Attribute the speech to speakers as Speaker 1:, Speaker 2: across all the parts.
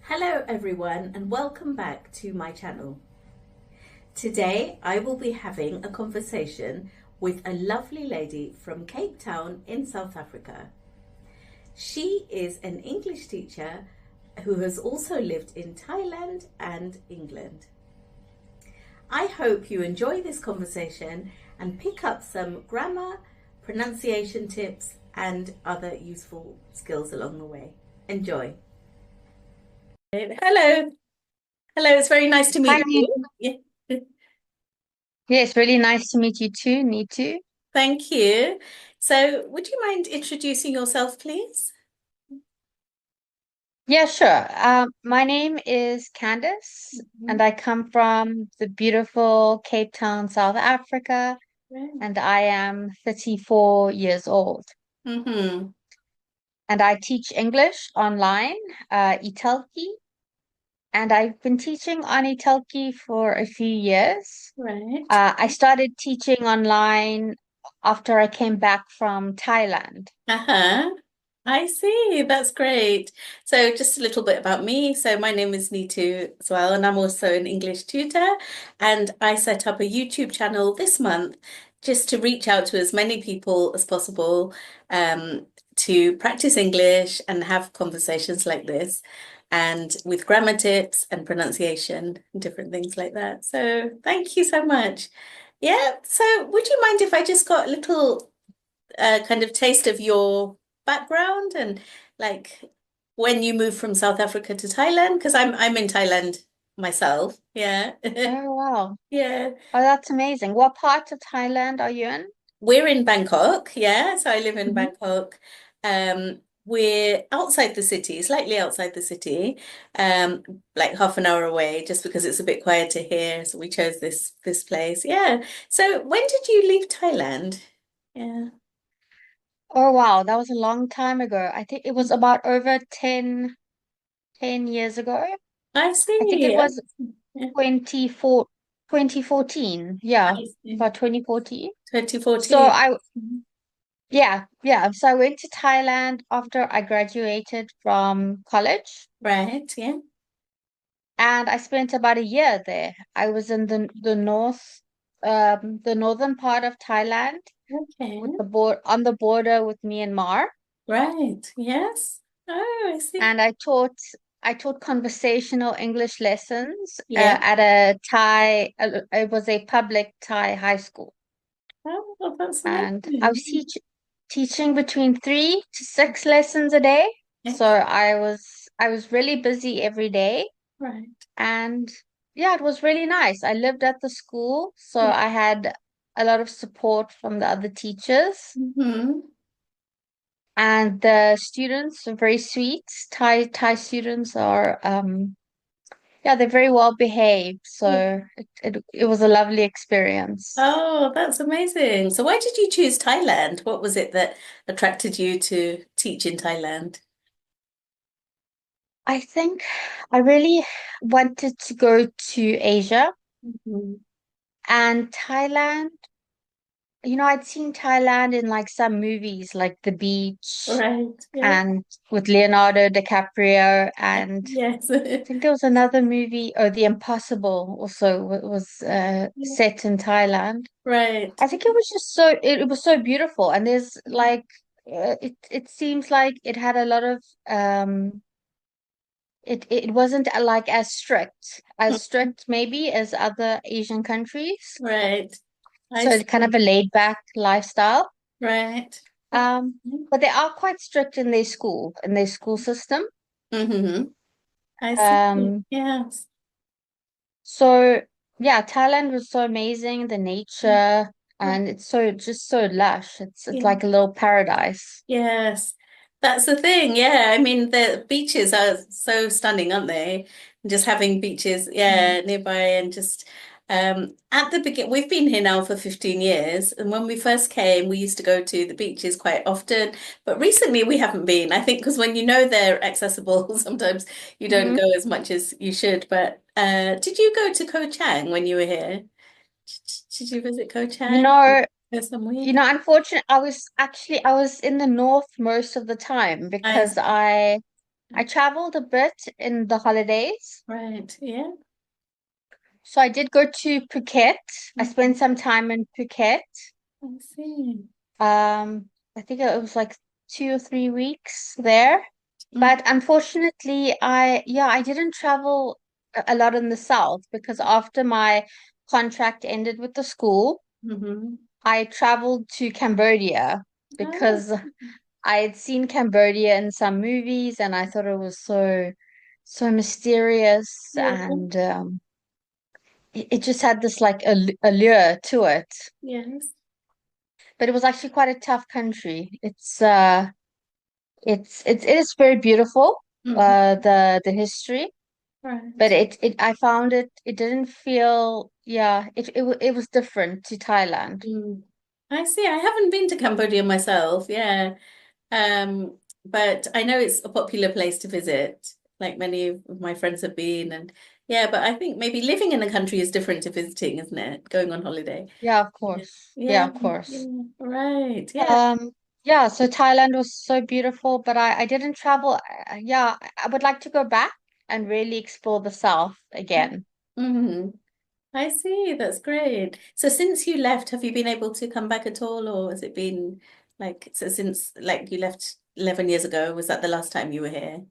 Speaker 1: Hello everyone and welcome back to my channel. Today I will be having a conversation with a lovely lady from Cape Town in South Africa. She is an English teacher who has also lived in Thailand and England. I hope you enjoy this conversation and pick up some grammar, pronunciation tips and other useful skills along the way. Enjoy. Hello. Hello, it's very nice to
Speaker 2: Hi,
Speaker 1: meet
Speaker 2: Nina.
Speaker 1: you. Yeah.
Speaker 2: Yes, really nice to meet you too. Need to.
Speaker 1: Thank you. So, would you mind introducing yourself, please?
Speaker 2: Yeah, sure. My name is Candice, and
Speaker 1: Mhm.
Speaker 2: I come from the beautiful Cape Town, South Africa,
Speaker 1: Right.
Speaker 2: and I am 34 years old.
Speaker 1: Mm-hmm.
Speaker 2: And I teach English online, Italki, and I've been teaching on Italki for a few years.
Speaker 1: Right.
Speaker 2: I started teaching online after I came back from Thailand.
Speaker 1: Uh-huh. I see. That's great. So, just a little bit about me. So, my name is Neetu as well, and I'm also an English tutor. And I set up a YouTube channel this month just to reach out to as many people as possible to practice English and have conversations like this, and with grammar tips and pronunciation and different things like that. So, thank you so much. Yeah. So, would you mind if I just got a little kind of taste of your background and like when you moved from South Africa to Thailand? Because I'm in Thailand myself. Yeah.
Speaker 2: Oh, wow.
Speaker 1: Yeah.
Speaker 2: Oh, that's amazing. What part of Thailand are you in?
Speaker 1: We're in Bangkok. Yeah. So I live in
Speaker 2: Hmm.
Speaker 1: Bangkok. We're outside the city, slightly outside the city, like half an hour away, just because it's a bit quieter here. So we chose this place. Yeah. So when did you leave Thailand? Yeah.
Speaker 2: Oh, wow. That was a long time ago. I think it was about over ten years ago.
Speaker 1: I
Speaker 2: I think it
Speaker 1: see.
Speaker 2: was
Speaker 1: Yeah.
Speaker 2: 2014. Yeah,
Speaker 1: I see.
Speaker 2: about 2014. So
Speaker 1: 2014. Mhm.
Speaker 2: yeah. So I went to Thailand after I graduated from college
Speaker 1: Right, yeah.
Speaker 2: and I spent about a year there. I was in the northern part of Thailand
Speaker 1: Okay.
Speaker 2: with the board on the border with Myanmar.
Speaker 1: Right. Yes. Oh, I see.
Speaker 2: And I taught conversational English lessons
Speaker 1: Yeah.
Speaker 2: at a Thai it was a public Thai high school,
Speaker 1: Oh, well, that's
Speaker 2: and I was
Speaker 1: amazing.
Speaker 2: teaching between 3 to 6 lessons a day. So
Speaker 1: Ex-
Speaker 2: I was really busy every day,
Speaker 1: Right.
Speaker 2: and yeah, it was really nice. I lived at the school, so
Speaker 1: Yeah.
Speaker 2: I had a lot of support from the other teachers.
Speaker 1: Hmm.
Speaker 2: And the students are very sweet. Thai students are yeah, they're very well behaved,
Speaker 1: Yeah.
Speaker 2: so it was a lovely experience.
Speaker 1: Oh, that's amazing. So why did you choose Thailand? What was it that attracted you to teach in Thailand?
Speaker 2: I think I really wanted to go to Asia
Speaker 1: Mhm.
Speaker 2: and Thailand. I'd seen Thailand in like some movies like The Beach
Speaker 1: Right. Yeah.
Speaker 2: and with Leonardo DiCaprio, and
Speaker 1: Yes.
Speaker 2: I think there was another movie, oh, The Impossible also was
Speaker 1: Yeah.
Speaker 2: set in Thailand.
Speaker 1: Right.
Speaker 2: I think it was just it was so beautiful, and there's like it seems like it had a lot of it wasn't like as strict maybe as other Asian countries.
Speaker 1: Right. I
Speaker 2: So it's kind
Speaker 1: see.
Speaker 2: of a laid back lifestyle.
Speaker 1: Right.
Speaker 2: Um, but they are quite strict in their school system.
Speaker 1: Mm-hmm. I see.
Speaker 2: Um,
Speaker 1: Yes.
Speaker 2: so yeah, Thailand was so amazing, the nature, and it's so lush. It's
Speaker 1: Yeah.
Speaker 2: like a little paradise.
Speaker 1: Yes. That's the thing. Yeah. I mean, the beaches are so stunning, aren't they? Just having beaches, yeah, nearby and just at the begin we've been here now for 15 years. And when we first came, we used to go to the beaches quite often. But recently we haven't been. I think because when you know they're accessible, sometimes you don't
Speaker 2: Mm-hmm.
Speaker 1: go as much as you should. But did you go to Koh Chang when you were here? Did you visit Koh
Speaker 2: You
Speaker 1: Chang?
Speaker 2: know,
Speaker 1: Go somewhere?
Speaker 2: unfortunately, I was in the north most of the time
Speaker 1: I
Speaker 2: because I I traveled a bit in the holidays.
Speaker 1: Right. Yeah.
Speaker 2: So I did go to Phuket. I spent
Speaker 1: Mhm.
Speaker 2: some time in Phuket.
Speaker 1: I see.
Speaker 2: I think it was like 2 or 3 weeks there.
Speaker 1: Mm-hmm.
Speaker 2: But unfortunately, I didn't travel a lot in the south because after my contract ended with the school,
Speaker 1: Mm-hmm.
Speaker 2: I traveled to Cambodia
Speaker 1: Oh,
Speaker 2: because I had seen Cambodia in some movies and I thought it was so mysterious
Speaker 1: yeah.
Speaker 2: and it just had this like allure to it.
Speaker 1: Yes.
Speaker 2: But it was actually quite a tough country. It is very beautiful,
Speaker 1: Mm-hmm.
Speaker 2: the history, but
Speaker 1: Right.
Speaker 2: it I found it didn't feel, it was different to Thailand.
Speaker 1: Mm. I see. I haven't been to Cambodia myself. Yeah. But I know it's a popular place to visit. Like many of my friends have been, and yeah, but I think maybe living in a country is different to visiting, isn't it? Going on holiday.
Speaker 2: Yeah, of
Speaker 1: Yeah.
Speaker 2: course. Yeah,
Speaker 1: Yeah.
Speaker 2: of course.
Speaker 1: Yeah. Right. Yeah.
Speaker 2: Um, yeah, so Thailand was so beautiful, but I didn't travel. Yeah, I would like to go back and really explore the South again.
Speaker 1: Hmm. I see. That's great. So since you left, have you been able to come back at all, or has it been like so since like you left 11 years ago? Was that the last time you were here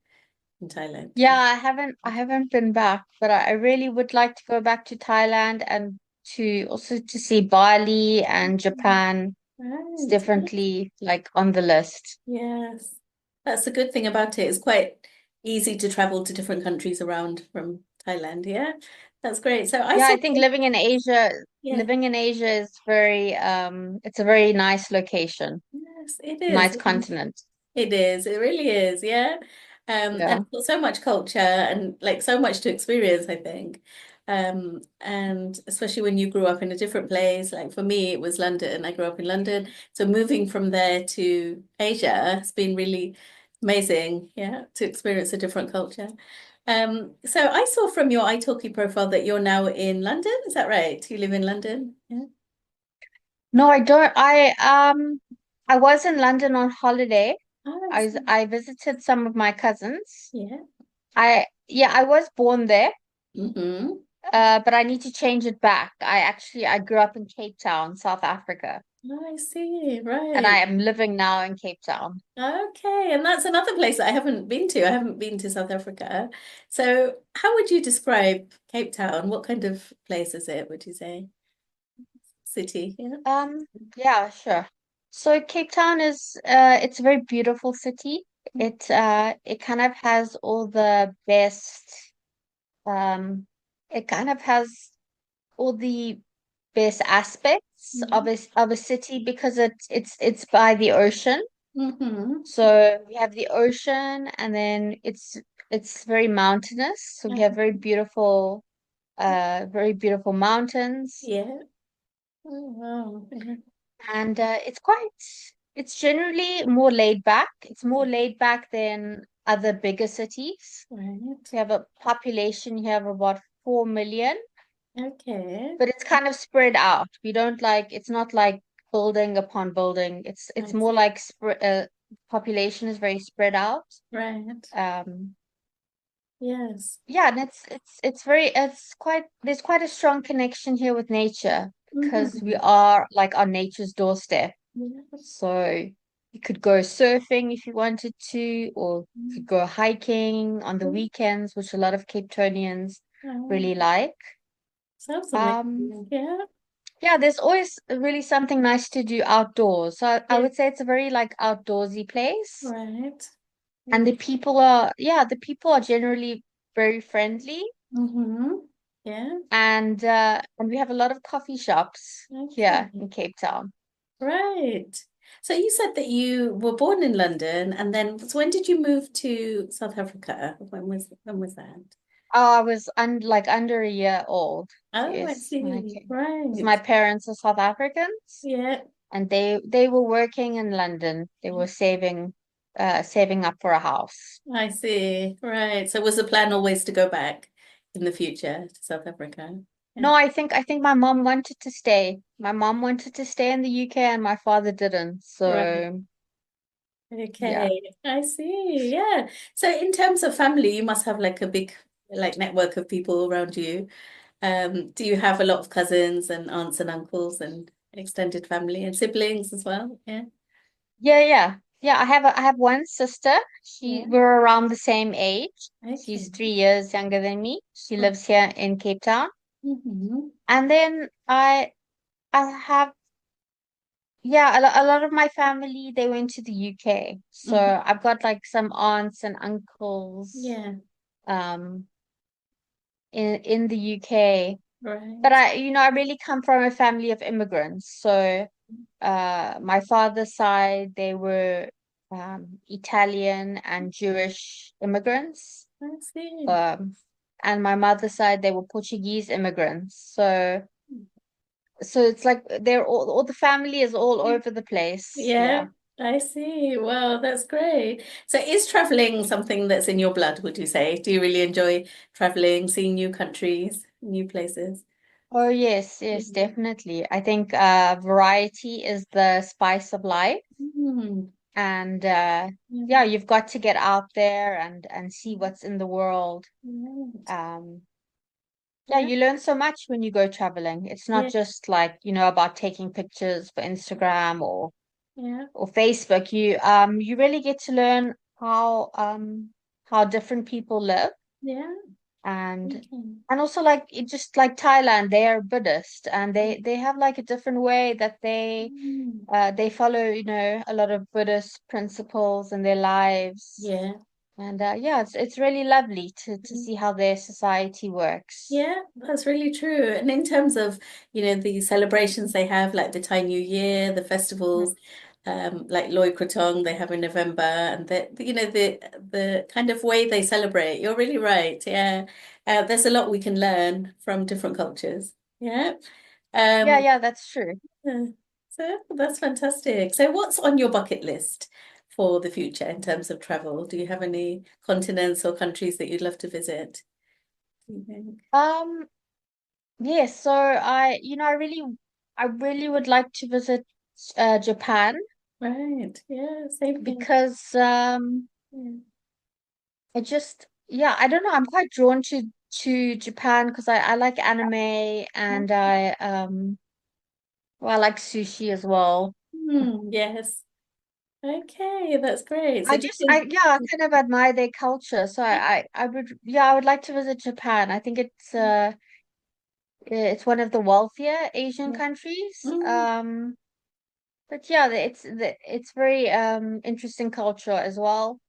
Speaker 1: in Thailand?
Speaker 2: Yeah, I haven't been back, but I really would like to go back to Thailand and to also to see Bali and
Speaker 1: Mhm.
Speaker 2: Japan. It's
Speaker 1: Right.
Speaker 2: definitely like on the list.
Speaker 1: Yes. That's a good thing about it. It's quite easy to travel to different countries around from Thailand. Yeah. That's great. So I
Speaker 2: Yeah,
Speaker 1: saw,
Speaker 2: I think
Speaker 1: yeah,
Speaker 2: living in Asia is it's a very nice location,
Speaker 1: yes, it is.
Speaker 2: nice continent.
Speaker 1: It is. It really is. Yeah. And
Speaker 2: Yeah.
Speaker 1: it's got so much culture and like so much to experience, I think. And especially when you grew up in a different place, like for me, it was London. I grew up in London. So moving from there to Asia has been really amazing. Yeah, to experience a different culture. So I saw from your italki profile that you're now in London. Is that right? You live in London? Yeah.
Speaker 2: No, I don't. I was in London on holiday.
Speaker 1: Oh, I see.
Speaker 2: I visited some of my cousins.
Speaker 1: Yeah.
Speaker 2: I was born there,
Speaker 1: Mm-hmm.
Speaker 2: but I need to change it back. I grew up in Cape Town, South Africa,
Speaker 1: Oh, I see.
Speaker 2: and I
Speaker 1: Right.
Speaker 2: am living now in Cape Town.
Speaker 1: Okay, and that's another place that I haven't been to. I haven't been to South Africa. So, how would you describe Cape Town? What kind of place is it, would you say? City, yeah.
Speaker 2: Um, yeah, sure. So Cape Town it's a very beautiful city. It kind of has all the best um it kind of has all the best aspects of
Speaker 1: Yeah.
Speaker 2: a city because it's by the ocean.
Speaker 1: Mm-hmm.
Speaker 2: So we have the ocean and then it's very mountainous. So we have very beautiful mountains.
Speaker 1: Yeah. Oh, wow. Yeah.
Speaker 2: And it's generally more laid back. It's more laid back than other bigger cities.
Speaker 1: Right.
Speaker 2: We have a population here of about 4 million,
Speaker 1: Okay.
Speaker 2: but it's kind of spread out. We don't like, it's not like building upon building. It's
Speaker 1: I
Speaker 2: more
Speaker 1: see.
Speaker 2: like population is very spread out.
Speaker 1: Right.
Speaker 2: Um,
Speaker 1: Yes.
Speaker 2: yeah, and there's quite a strong connection here with nature because we
Speaker 1: Mm-hmm.
Speaker 2: are like on nature's doorstep.
Speaker 1: Yes.
Speaker 2: So you could go surfing if you wanted to, or you could go hiking on the weekends, which a lot of Cape Townians
Speaker 1: Oh,
Speaker 2: really like.
Speaker 1: sounds
Speaker 2: Um,
Speaker 1: amazing. Yeah.
Speaker 2: yeah, there's always really something nice to do outdoors. So I
Speaker 1: Yeah.
Speaker 2: would say it's a very like outdoorsy place.
Speaker 1: Right.
Speaker 2: And
Speaker 1: Yeah.
Speaker 2: the people are generally very friendly.
Speaker 1: Mm-hmm. Yeah.
Speaker 2: And we have a lot of coffee shops here
Speaker 1: Okay.
Speaker 2: in Cape Town.
Speaker 1: Right. So you said that you were born in London and then so when did you move to South Africa? When was that?
Speaker 2: Oh, I was like under a year old.
Speaker 1: Oh, I
Speaker 2: Yes, when I
Speaker 1: see.
Speaker 2: came. Because
Speaker 1: Right.
Speaker 2: my parents are South Africans
Speaker 1: Yeah,
Speaker 2: and they were working in London. They were saving up for a house.
Speaker 1: I see. Right. So was the plan always to go back in the future to South Africa? Yeah.
Speaker 2: No, I think my mom wanted to stay. My mom wanted to stay in the UK and my father didn't.
Speaker 1: Right.
Speaker 2: So Yeah.
Speaker 1: Okay, I see. Yeah. So in terms of family, you must have like a big like network of people around you. Do you have a lot of cousins and aunts and uncles and extended family and siblings as well? Yeah.
Speaker 2: Yeah, yeah. Yeah, I have one sister.
Speaker 1: Yeah.
Speaker 2: We're around the same age.
Speaker 1: Okay.
Speaker 2: She's 3 years younger than me. She
Speaker 1: Right.
Speaker 2: lives here in Cape Town.
Speaker 1: Hmm.
Speaker 2: And then I have yeah, a lot of my family they went to the UK. So
Speaker 1: Hmm.
Speaker 2: I've got like some aunts and uncles
Speaker 1: Yeah.
Speaker 2: um in the UK. But
Speaker 1: Right.
Speaker 2: I really come from a family of immigrants. So my father's side, they were Italian and Jewish immigrants.
Speaker 1: I see.
Speaker 2: Um, and my mother's side, they were Portuguese immigrants. So it's like they're all the family is all over the place.
Speaker 1: Yeah,
Speaker 2: Yeah.
Speaker 1: I see. Wow, that's great. So is traveling something that's in your blood, would you say? Do you really enjoy traveling, seeing new countries, new places?
Speaker 2: Oh yes, yes,
Speaker 1: Yeah.
Speaker 2: definitely. I think variety is the spice of life.
Speaker 1: Mm,
Speaker 2: And
Speaker 1: yeah,
Speaker 2: yeah, you've got to get out there and see what's in the world.
Speaker 1: right.
Speaker 2: Um, yeah,
Speaker 1: Yeah,
Speaker 2: you learn so much when you go traveling. It's not
Speaker 1: yeah,
Speaker 2: just like, about taking pictures for Instagram
Speaker 1: yeah,
Speaker 2: or Facebook. You really get to learn how different people live
Speaker 1: yeah.
Speaker 2: and
Speaker 1: Okay.
Speaker 2: and also like it just like Thailand, they are Buddhist and
Speaker 1: Yeah.
Speaker 2: they have like a different way that
Speaker 1: Mm,
Speaker 2: they follow, a lot of Buddhist principles in their lives.
Speaker 1: yeah.
Speaker 2: And yeah, it's really lovely to see how their society works.
Speaker 1: Yeah, that's really true. And in terms of, the celebrations they have, like the Thai New Year, the
Speaker 2: Mhm.
Speaker 1: festivals, like Loy Krathong they have in November, and the kind of way they celebrate, you're really right. Yeah. There's a lot we can learn from different cultures. Yeah.
Speaker 2: Yeah,
Speaker 1: Um,
Speaker 2: yeah, that's true.
Speaker 1: yeah. So that's fantastic. So what's on your bucket list for the future in terms of travel? Do you have any continents or countries that you'd love to visit? Do you think?
Speaker 2: Um, yes, so I really would like to visit Japan
Speaker 1: Right. Yeah, same here.
Speaker 2: because
Speaker 1: Yeah.
Speaker 2: I don't know, I'm quite drawn to Japan because I like anime and I like sushi as well.
Speaker 1: Yes. Okay, that's great. So Japan.
Speaker 2: I kind of admire their culture. So I would like to visit Japan. I think it's one of the wealthier Asian
Speaker 1: Yeah.
Speaker 2: countries.
Speaker 1: Mm,
Speaker 2: But yeah, it's very interesting culture as well.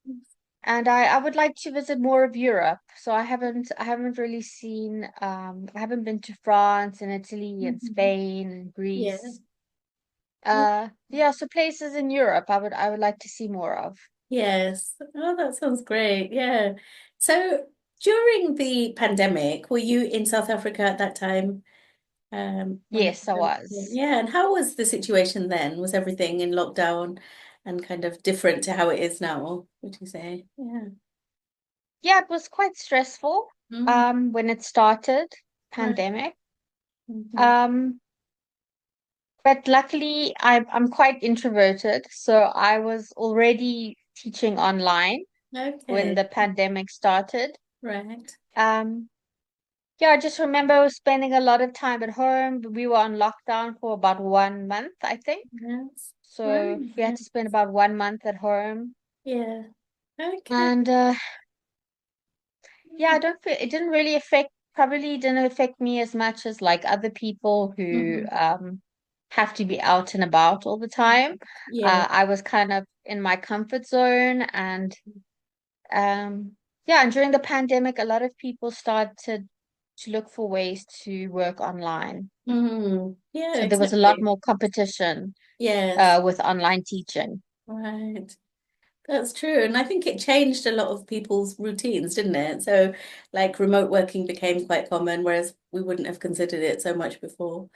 Speaker 2: And I would like to visit more of Europe. So I haven't really seen I haven't been to France and Italy and
Speaker 1: mhm.
Speaker 2: Spain and
Speaker 1: Yeah.
Speaker 2: Greece. Yeah, so places in Europe I would like to see more of.
Speaker 1: Yes. Oh, that sounds great. Yeah. So during the pandemic, were you in South Africa at that time? When the
Speaker 2: Yes, I
Speaker 1: pandemic hit?
Speaker 2: was.
Speaker 1: Yeah. And how was the situation then? Was everything in lockdown and kind of different to how it is now, would you say? Yeah.
Speaker 2: Yeah, it was quite stressful
Speaker 1: Mm,
Speaker 2: when it started,
Speaker 1: right.
Speaker 2: pandemic.
Speaker 1: Hmm.
Speaker 2: Um, but luckily I'm quite introverted, so I was already teaching online when
Speaker 1: Okay.
Speaker 2: the pandemic started.
Speaker 1: Right.
Speaker 2: Um, yeah, I just remember I was spending a lot of time at home. We were on lockdown for about 1 month, I think.
Speaker 1: Yes.
Speaker 2: So
Speaker 1: Right.
Speaker 2: we had to spend about 1 month at home.
Speaker 1: Yeah. Okay.
Speaker 2: And yeah, I don't feel it didn't really probably didn't affect me as much as like other people who
Speaker 1: Hmm.
Speaker 2: have to be out and about all the time.
Speaker 1: Yeah.
Speaker 2: I was kind of in my comfort zone and yeah, and during the pandemic, a lot of people started to look for ways to work online.
Speaker 1: Yeah,
Speaker 2: So there was a lot
Speaker 1: exactly.
Speaker 2: more competition
Speaker 1: Yes.
Speaker 2: with online teaching.
Speaker 1: Right. That's true. And I think it changed a lot of people's routines, didn't it? So, like remote working became quite common, whereas we wouldn't have considered it so much before.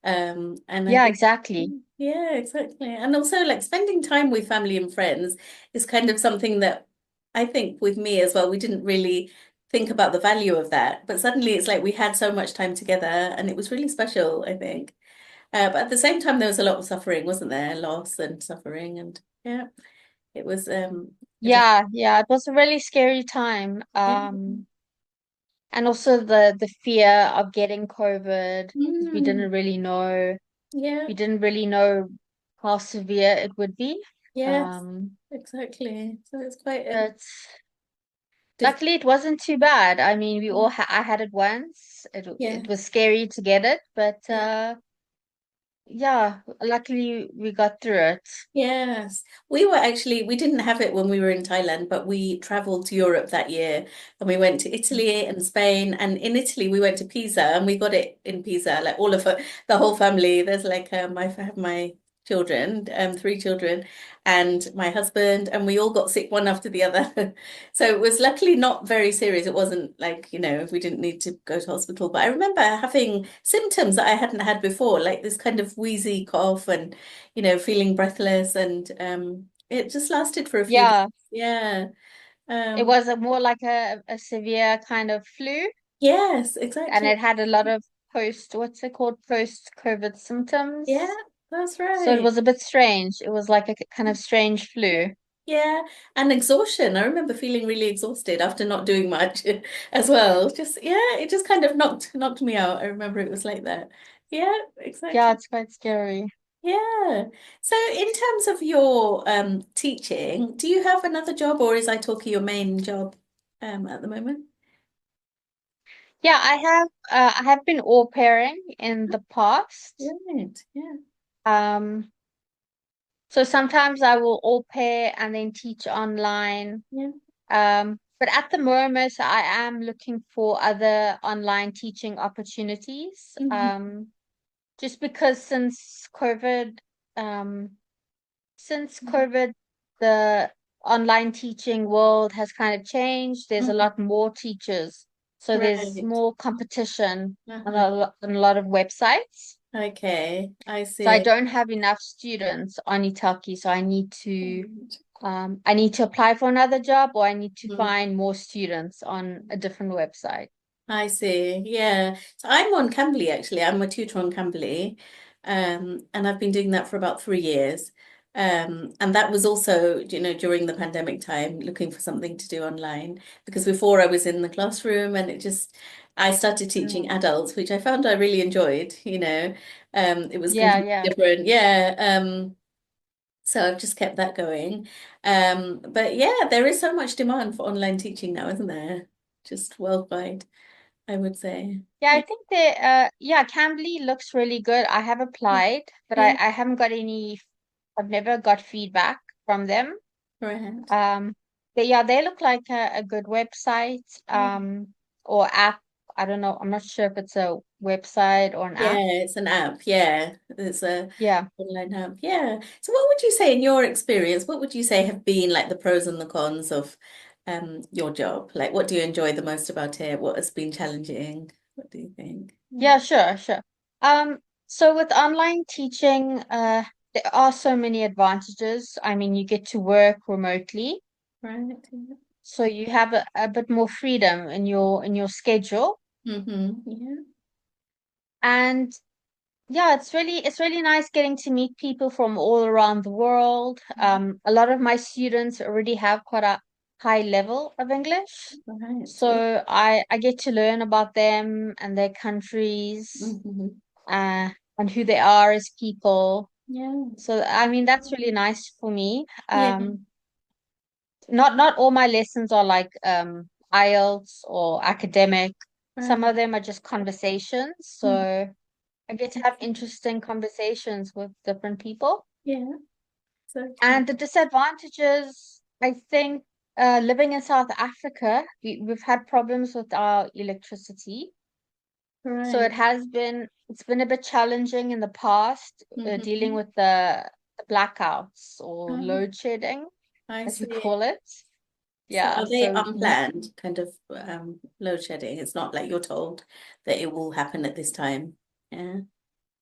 Speaker 1: And I
Speaker 2: Yeah,
Speaker 1: think,
Speaker 2: exactly.
Speaker 1: yeah, exactly. And also, like spending time with family and friends is kind of something that I think with me as well, we didn't really think about the value of that. But suddenly it's like we had so much time together and it was really special, I think. But at the same time, there was a lot of suffering, wasn't there? Loss and suffering, and yeah, It was just
Speaker 2: Yeah, yeah, it was a really scary time.
Speaker 1: yeah.
Speaker 2: And also the fear of getting COVID because
Speaker 1: Mm,
Speaker 2: we
Speaker 1: yeah,
Speaker 2: didn't really know how severe it would be.
Speaker 1: yes,
Speaker 2: Um,
Speaker 1: exactly. So it's quite
Speaker 2: but
Speaker 1: difficult.
Speaker 2: luckily it wasn't too bad. I mean, we all
Speaker 1: Mm,
Speaker 2: ha I had it once.
Speaker 1: yeah.
Speaker 2: It was scary to get it, but
Speaker 1: Yeah.
Speaker 2: yeah, luckily we got through it.
Speaker 1: Yes, we didn't have it when we were in Thailand, but we traveled to Europe that year and we went to Italy and Spain. And in Italy, we went to Pisa and we got it in Pisa, like the whole family. There's like, I have my children, three children, and my husband, and we all got sick one after the other. So it was luckily not very serious. It wasn't like, we didn't need to go to hospital. But I remember having symptoms that I hadn't had before, like this kind of wheezy cough and feeling breathless and it just lasted for a few days.
Speaker 2: Yeah,
Speaker 1: Yeah.
Speaker 2: it
Speaker 1: Um,
Speaker 2: was more like a severe kind of flu,
Speaker 1: yes,
Speaker 2: and
Speaker 1: exactly.
Speaker 2: it had a lot of what's it called, post-COVID
Speaker 1: Yeah,
Speaker 2: symptoms.
Speaker 1: that's
Speaker 2: So it
Speaker 1: right.
Speaker 2: was a bit strange. It was like a kind of strange flu.
Speaker 1: Yeah, and exhaustion. I remember feeling really exhausted after not doing much as well. Just it just kind of knocked me out. I remember it was like that. Yeah,
Speaker 2: Yeah,
Speaker 1: exactly.
Speaker 2: it's quite scary.
Speaker 1: Yeah. So in terms of your teaching, do you have another job or is italki your main job at the moment?
Speaker 2: Yeah, I have been au pairing in the past.
Speaker 1: Right. Yeah.
Speaker 2: Um, so sometimes I will au pair and then teach online.
Speaker 1: Yeah.
Speaker 2: But at the moment, I am looking for other online teaching opportunities.
Speaker 1: Mhm.
Speaker 2: Just because um, since COVID, the online teaching world has kind of changed. There's a
Speaker 1: Mhm.
Speaker 2: lot more teachers, so there's
Speaker 1: Right.
Speaker 2: more competition
Speaker 1: Uh-huh.
Speaker 2: on a lot of websites.
Speaker 1: Okay, I
Speaker 2: So I
Speaker 1: see.
Speaker 2: don't have enough students on Italki, so
Speaker 1: Right.
Speaker 2: I need to apply for another job or I need to
Speaker 1: Mhm.
Speaker 2: find more students on a different website.
Speaker 1: I see. Yeah. So I'm on Cambly actually. I'm a tutor on Cambly. And I've been doing that for about 3 years. And that was also, during the pandemic time, looking for something to do online because before I was in the classroom and I started teaching
Speaker 2: Mm.
Speaker 1: adults, which I found I really enjoyed. It was
Speaker 2: Yeah,
Speaker 1: completely
Speaker 2: yeah.
Speaker 1: different. Yeah. So I've just kept that going. But yeah, there is so much demand for online teaching now, isn't there? Just worldwide, I would say.
Speaker 2: Yeah, I
Speaker 1: Yeah,
Speaker 2: think yeah, Cambly looks really good. I have applied, but
Speaker 1: yeah,
Speaker 2: I haven't got I've never got feedback from them.
Speaker 1: right.
Speaker 2: Um, but yeah, they look like a good website,
Speaker 1: Yeah,
Speaker 2: or app. I don't know. I'm not sure if it's a website or an app.
Speaker 1: yeah, it's an app. Yeah, it's a
Speaker 2: Yeah.
Speaker 1: online app. Yeah. So what would you say in your experience, what would you say have been like the pros and the cons of your job? Like what do you enjoy the most about it? What has been challenging? What do you think? Yeah.
Speaker 2: Yeah, sure, sure. So with online teaching, there are so many advantages. I mean, you get to work remotely,
Speaker 1: Right. Yeah.
Speaker 2: so you have a bit more freedom in your schedule.
Speaker 1: Mm-hmm. Yeah.
Speaker 2: And yeah, it's really nice getting to meet people from all around the world. A lot of my students already have quite a high level of English,
Speaker 1: Right. Yeah.
Speaker 2: so I get to learn about them and their countries,
Speaker 1: Mm-hmm.
Speaker 2: uh, and who they are as people.
Speaker 1: Yeah.
Speaker 2: So I mean that's really nice for me.
Speaker 1: Yeah.
Speaker 2: Not all my lessons are like IELTS or academic. Some
Speaker 1: Right.
Speaker 2: of them are just conversations.
Speaker 1: Mm.
Speaker 2: So I get to have interesting conversations with different people.
Speaker 1: Yeah. Exactly.
Speaker 2: And the disadvantages, I think, living in South Africa, we've had problems with our electricity. So
Speaker 1: Right.
Speaker 2: it's been a bit challenging in the past, dealing
Speaker 1: Mm-hmm.
Speaker 2: with the blackouts or
Speaker 1: Oh,
Speaker 2: load shedding,
Speaker 1: I
Speaker 2: as we
Speaker 1: see.
Speaker 2: call it.
Speaker 1: So
Speaker 2: Yeah,
Speaker 1: are they
Speaker 2: so
Speaker 1: unplanned kind of load shedding? It's not like you're told that it will happen at this time. Yeah.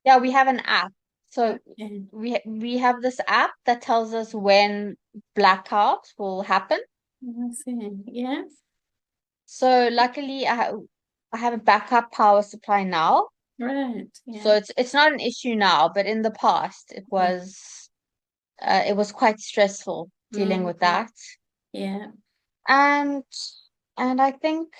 Speaker 2: yeah, we have an app. So
Speaker 1: Okay.
Speaker 2: we have this app that tells us when blackouts will happen.
Speaker 1: I see. Yeah.
Speaker 2: So luckily, I have a backup power supply now,
Speaker 1: Right.
Speaker 2: so
Speaker 1: Yeah.
Speaker 2: it's not an issue now. But in the past, it was quite stressful. dealing with
Speaker 1: Mm,
Speaker 2: that.
Speaker 1: yeah.
Speaker 2: And and I think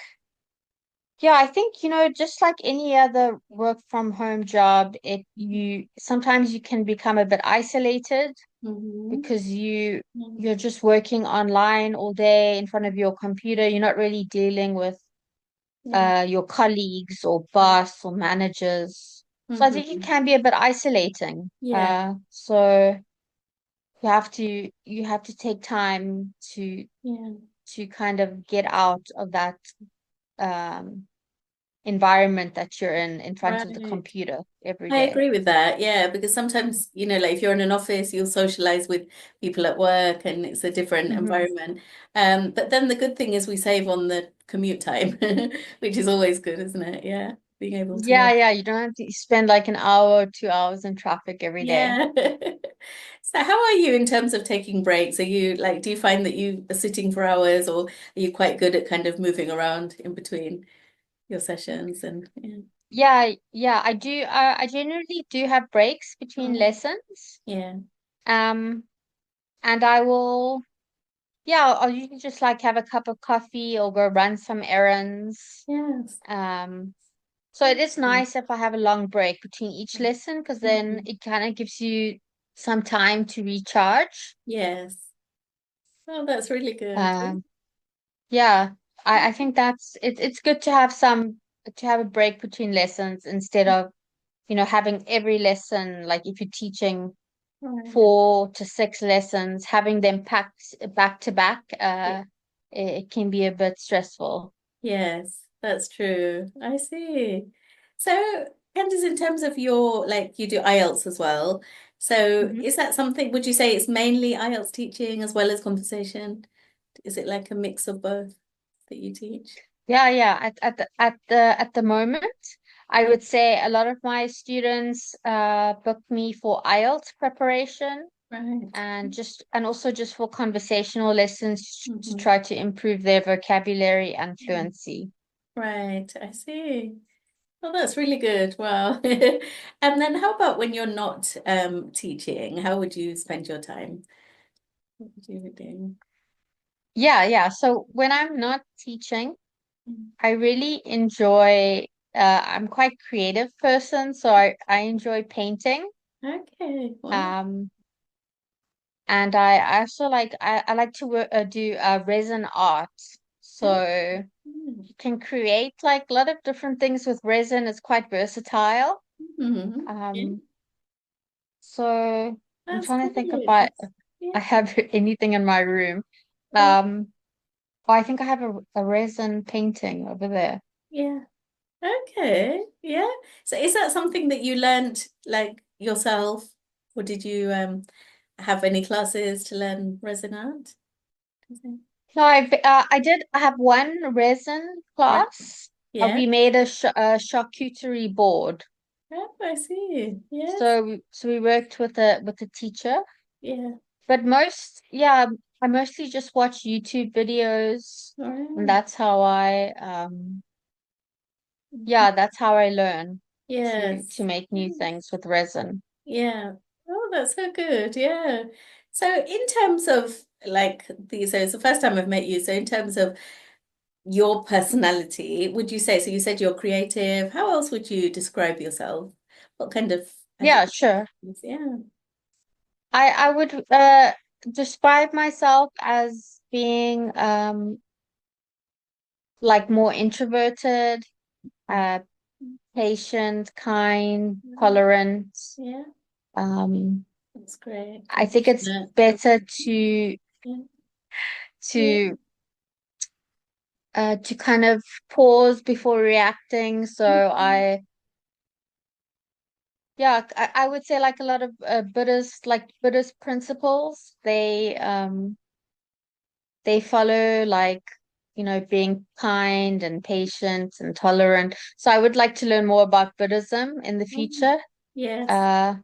Speaker 2: yeah, I think, just like any other work from home job, it you sometimes you can become a bit isolated
Speaker 1: Hmm.
Speaker 2: because
Speaker 1: Yeah.
Speaker 2: you're just working online all day in front of your computer. You're not really dealing with
Speaker 1: Yeah.
Speaker 2: your colleagues or boss or managers. So I think it
Speaker 1: Hmm.
Speaker 2: can be a bit isolating.
Speaker 1: Yeah.
Speaker 2: So you have to take time
Speaker 1: Yeah.
Speaker 2: to kind of get out of that um environment that you're in front of the
Speaker 1: Right.
Speaker 2: computer every
Speaker 1: I
Speaker 2: day.
Speaker 1: agree with that. Yeah, because sometimes, like if you're in an office, you'll socialize with people at work and it's a different
Speaker 2: Hmm.
Speaker 1: environment. But then the good thing is we save on the commute time, which is always good, isn't it? Yeah, being able to
Speaker 2: Yeah,
Speaker 1: work.
Speaker 2: yeah, you don't have to spend like an hour or 2 hours in traffic every day.
Speaker 1: Yeah. So how are you in terms of taking breaks? Are you like, do you find that you are sitting for hours or are you quite good at kind of moving around in between your sessions and yeah.
Speaker 2: Yeah, yeah, I do. I generally do have breaks between
Speaker 1: Oh,
Speaker 2: lessons.
Speaker 1: yeah.
Speaker 2: Um, and I will, yeah, I'll usually just like have a cup of coffee or go run some errands.
Speaker 1: Yes.
Speaker 2: Um, so it is nice if I have a long break between each lesson because then
Speaker 1: Mhm.
Speaker 2: it kind of gives you some time to recharge.
Speaker 1: Yes. Oh, that's really good.
Speaker 2: Um, yeah, I think it's good to have a break between lessons instead of, having every lesson, like if you're teaching
Speaker 1: Right.
Speaker 2: 4 to 6 lessons, having them packed back to back,
Speaker 1: Yeah.
Speaker 2: it can be a bit stressful.
Speaker 1: Yes, that's true. I see. So, Candice, in terms of your, like, you do IELTS as well. So,
Speaker 2: Hmm.
Speaker 1: is that something, would you say it's mainly IELTS teaching as well as conversation? Is it like a mix of both that you teach?
Speaker 2: Yeah, yeah. At the moment, I
Speaker 1: Yeah.
Speaker 2: would say a lot of my students book me for IELTS preparation
Speaker 1: Right.
Speaker 2: and also just for conversational lessons to
Speaker 1: Hmm.
Speaker 2: try to improve their vocabulary and fluency.
Speaker 1: Right. I see. Well, that's really good. Wow. And then how about when you're not teaching? How would you spend your time? What would you be doing?
Speaker 2: Yeah, yeah. So when I'm not teaching,
Speaker 1: Mm.
Speaker 2: I really enjoy, I'm quite creative person, so I enjoy painting.
Speaker 1: Okay. Wow.
Speaker 2: Um, and I also I like to do resin art. So
Speaker 1: Mm.
Speaker 2: you can create like a lot of different things with resin. It's quite versatile.
Speaker 1: Mhm. Yeah,
Speaker 2: Um, so I'm
Speaker 1: that's
Speaker 2: trying to think
Speaker 1: great.
Speaker 2: if
Speaker 1: Yeah,
Speaker 2: I have anything in my room.
Speaker 1: yeah,
Speaker 2: Um, oh, I think I have a resin painting over there.
Speaker 1: yeah. Okay. Yeah. So is that something that you learned like yourself, or did you have any classes to learn resin art? Do you think?
Speaker 2: No, I did have one resin
Speaker 1: Right.
Speaker 2: class.
Speaker 1: Yeah.
Speaker 2: We made a charcuterie board.
Speaker 1: Oh, I see. Yes.
Speaker 2: So we worked with a teacher,
Speaker 1: Yeah.
Speaker 2: but I mostly just watch YouTube videos,
Speaker 1: All
Speaker 2: and
Speaker 1: right.
Speaker 2: that's how I learn to
Speaker 1: Yes.
Speaker 2: make new things with resin.
Speaker 1: Yeah. Oh, that's so good. Yeah. So in terms of like these, so it's the first time I've met you. So in terms of your personality, would you say, so you said you're creative. How else would you describe yourself? What kind of
Speaker 2: Yeah, sure.
Speaker 1: adjectives? Yeah.
Speaker 2: I would describe myself as being like more introverted, uh patient, kind,
Speaker 1: Mm.
Speaker 2: tolerant.
Speaker 1: Yeah,
Speaker 2: Um,
Speaker 1: that's great.
Speaker 2: I think it's
Speaker 1: Compassionate.
Speaker 2: better to
Speaker 1: Yeah. Yeah.
Speaker 2: to to kind of pause before reacting. So
Speaker 1: Mhm.
Speaker 2: I would say like a lot of Buddhist principles. They follow like being kind and patient and tolerant. So I would like to learn more about Buddhism in the
Speaker 1: Mm.
Speaker 2: future.
Speaker 1: Yes.
Speaker 2: Uh,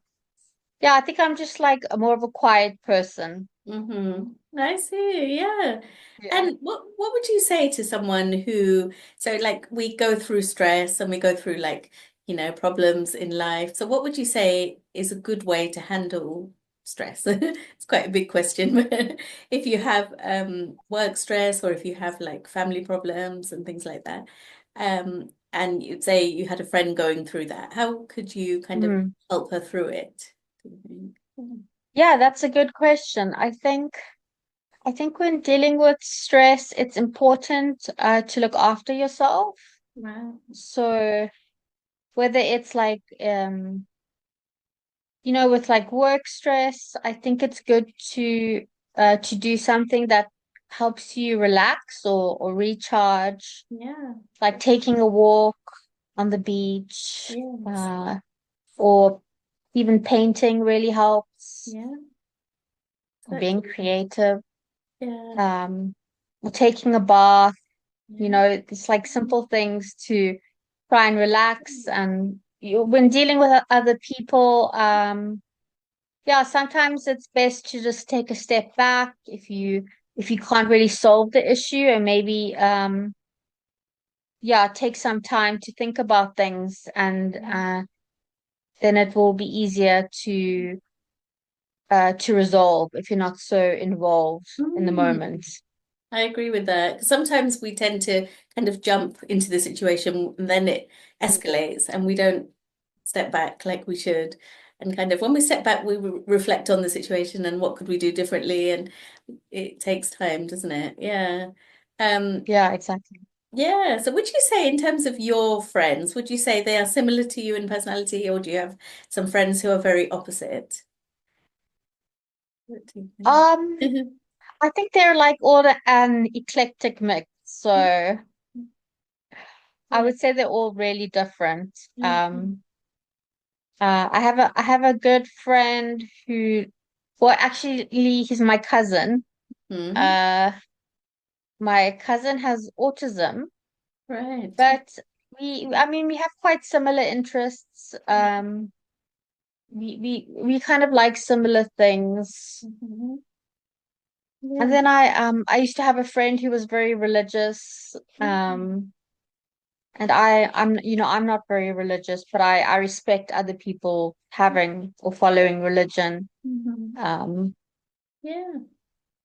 Speaker 2: yeah, I think I'm just like a more of a quiet person.
Speaker 1: I see. Yeah.
Speaker 2: Yeah.
Speaker 1: And what would you say to someone who, so like we go through stress and we go through like, problems in life. So what would you say is a good way to handle stress? It's quite a big question, but if you have work stress or if you have like family problems and things like that, and you'd say you had a friend going through that, how could you kind of
Speaker 2: Mm.
Speaker 1: help her through it? Do you think?
Speaker 2: Yeah, that's a good question. I think when dealing with stress, it's important to look after yourself.
Speaker 1: Wow.
Speaker 2: So whether it's like with like work stress, I think it's good to do something that helps you relax or recharge,
Speaker 1: Yeah.
Speaker 2: like taking a walk on the beach,
Speaker 1: Yes.
Speaker 2: or even painting really helps,
Speaker 1: Yeah.
Speaker 2: or being
Speaker 1: Exactly.
Speaker 2: creative,
Speaker 1: Yeah.
Speaker 2: um, or taking a bath.
Speaker 1: Yeah.
Speaker 2: It's like simple things to try and relax. And when dealing with other people, yeah, sometimes it's best to just take a step back if you can't really solve the issue, and maybe yeah, take some time to think about things, and
Speaker 1: Yeah.
Speaker 2: then it will be easier to resolve if you're not so involved in the
Speaker 1: Mm.
Speaker 2: moment.
Speaker 1: I agree with that. 'Cause sometimes we tend to kind of jump into the situation and then it escalates and we don't step back like we should. And kind of when we step back, we reflect on the situation and what could we do differently. And it takes time, doesn't it? Yeah. Um,
Speaker 2: Yeah, exactly.
Speaker 1: yeah. So would you say in terms of your friends, would you say they are similar to you in personality, or do you have some friends who are very opposite? What do you
Speaker 2: Um,
Speaker 1: think?
Speaker 2: I think they're like an eclectic mix. So I
Speaker 1: Yeah.
Speaker 2: would say they're all really different.
Speaker 1: Mhm.
Speaker 2: I have a good friend who, well, actually, he's my cousin.
Speaker 1: Mhm.
Speaker 2: Uh, my cousin has autism,
Speaker 1: Right.
Speaker 2: but I mean, we have quite similar interests. We kind of like similar things.
Speaker 1: Mhm.
Speaker 2: And
Speaker 1: Yeah.
Speaker 2: then I used to have a friend who was very religious. And I'm not very religious, but I respect other people having or following religion.
Speaker 1: Mhm.
Speaker 2: Um,
Speaker 1: Yeah,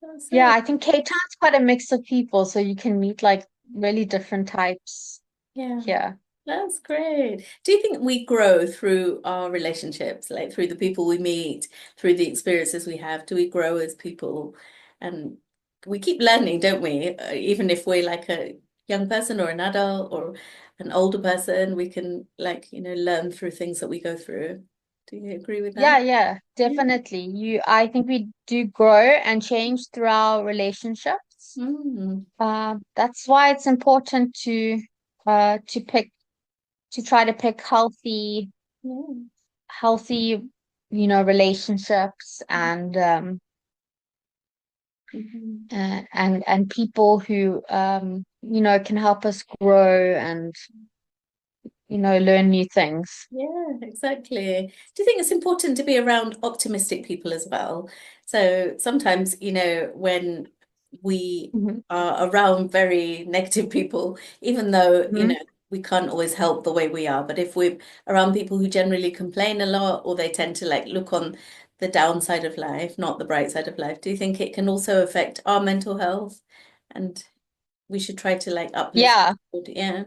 Speaker 1: that's
Speaker 2: yeah,
Speaker 1: it.
Speaker 2: I think Cape Town's quite a mix of people, so you can meet like really different types
Speaker 1: Yeah,
Speaker 2: here.
Speaker 1: that's great. Do you think we grow through our relationships, like through the people we meet, through the experiences we have? Do we grow as people? And we keep learning, don't we? Even if we're like a young person or an adult or an older person, we can like, learn through things that we go through. Do you agree with that?
Speaker 2: Yeah, yeah,
Speaker 1: Yeah.
Speaker 2: definitely. I think we do grow and change through our relationships.
Speaker 1: Mm.
Speaker 2: That's why it's important to try to pick
Speaker 1: Yeah.
Speaker 2: relationships,
Speaker 1: Mhm.
Speaker 2: and people who can help us grow and learn new things.
Speaker 1: Yeah, exactly. Do you think it's important to be around optimistic people as well? So sometimes, when we
Speaker 2: Mhm.
Speaker 1: are around very negative people, even though,
Speaker 2: Mhm.
Speaker 1: we can't always help the way we are, but if we're around people who generally complain a lot or they tend to like look on the downside of life, not the bright side of life, do you think it can also affect our mental health? And we should try to like uplift.
Speaker 2: Yeah,
Speaker 1: Yeah.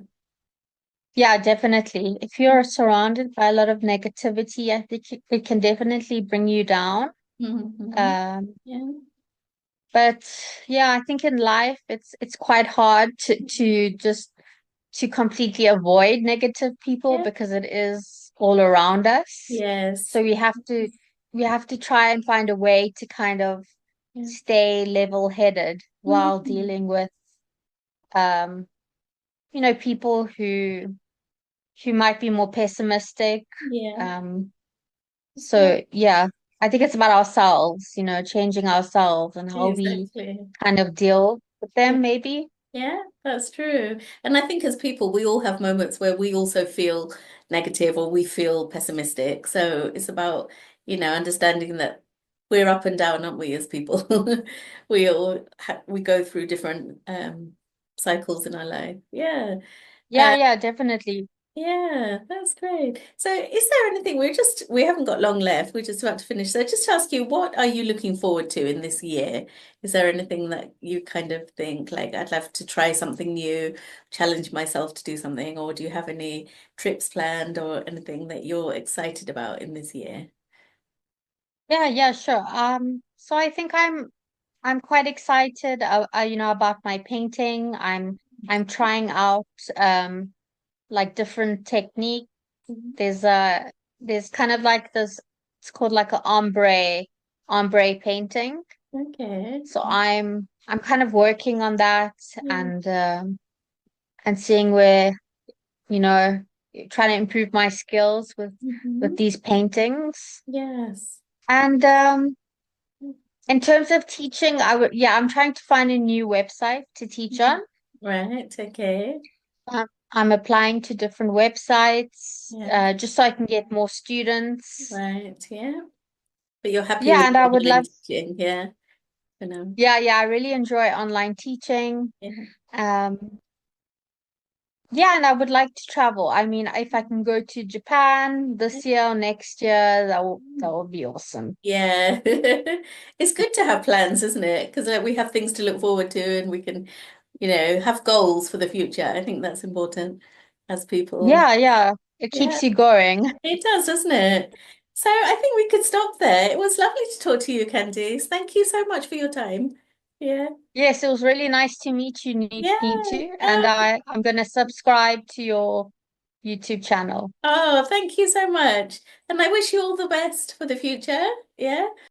Speaker 2: yeah, definitely. If you're surrounded by a lot of negativity, I think it can definitely bring you down.
Speaker 1: Hmm.
Speaker 2: Um,
Speaker 1: Yeah.
Speaker 2: but yeah, I think in life it's quite hard to completely avoid negative people
Speaker 1: Yeah.
Speaker 2: because it is all around us.
Speaker 1: Yes.
Speaker 2: So we have to try and find a way to kind of
Speaker 1: Yeah.
Speaker 2: stay level-headed while
Speaker 1: Mhm.
Speaker 2: dealing with um people who might be more pessimistic.
Speaker 1: Yeah.
Speaker 2: Um,
Speaker 1: Yeah.
Speaker 2: so yeah, I think it's about ourselves, changing ourselves and how we
Speaker 1: Exactly.
Speaker 2: kind of deal with
Speaker 1: Yeah.
Speaker 2: them, maybe.
Speaker 1: Yeah, that's true. And I think as people, we all have moments where we also feel negative or we feel pessimistic. So it's about, understanding that we're up and down, aren't we, as people? We go through different cycles in our life. Yeah.
Speaker 2: Yeah, yeah, definitely.
Speaker 1: Yeah, that's great. So is there anything we haven't got long left. We're just about to finish. So just to ask you, what are you looking forward to in this year? Is there anything that you kind of think like I'd love to try something new, challenge myself to do something, or do you have any trips planned or anything that you're excited about in this year?
Speaker 2: Yeah, yeah, sure. So I think I'm quite excited, about my painting. I'm trying out like different technique.
Speaker 1: Mhm.
Speaker 2: There's a there's kind of like this. It's called like a ombre painting.
Speaker 1: Okay.
Speaker 2: So I'm kind of working on that
Speaker 1: Yeah.
Speaker 2: and seeing where, you know, trying to improve my skills with
Speaker 1: Hmm.
Speaker 2: these paintings.
Speaker 1: Yes.
Speaker 2: And in terms of teaching, I'm trying to find a new website to teach on.
Speaker 1: Right. Okay.
Speaker 2: I'm applying to different websites
Speaker 1: Yeah.
Speaker 2: just so I can get more students.
Speaker 1: Right. Yeah. But you're happy
Speaker 2: Yeah,
Speaker 1: with
Speaker 2: and I would
Speaker 1: online
Speaker 2: love,
Speaker 1: teaching, yeah, for now.
Speaker 2: yeah, I really enjoy online teaching.
Speaker 1: Yeah.
Speaker 2: Um, yeah, and I would like to travel. I mean, if I can go to Japan this year or next year, that will be awesome.
Speaker 1: Yeah. It's good to have plans, isn't it? Because we have things to look forward to and we can, have goals for the future. I think that's important as people.
Speaker 2: Yeah, yeah, it
Speaker 1: Yeah,
Speaker 2: keeps you going.
Speaker 1: it does, doesn't it? So I think we could stop there. It was lovely to talk to you, Candice. Thank you so much for your time. Yeah.
Speaker 2: Yes, it was really nice to meet you, need
Speaker 1: Yeah.
Speaker 2: to, and I'm gonna subscribe to your YouTube channel.
Speaker 1: Oh, thank you so much. And I wish you all the best for the future. Yeah.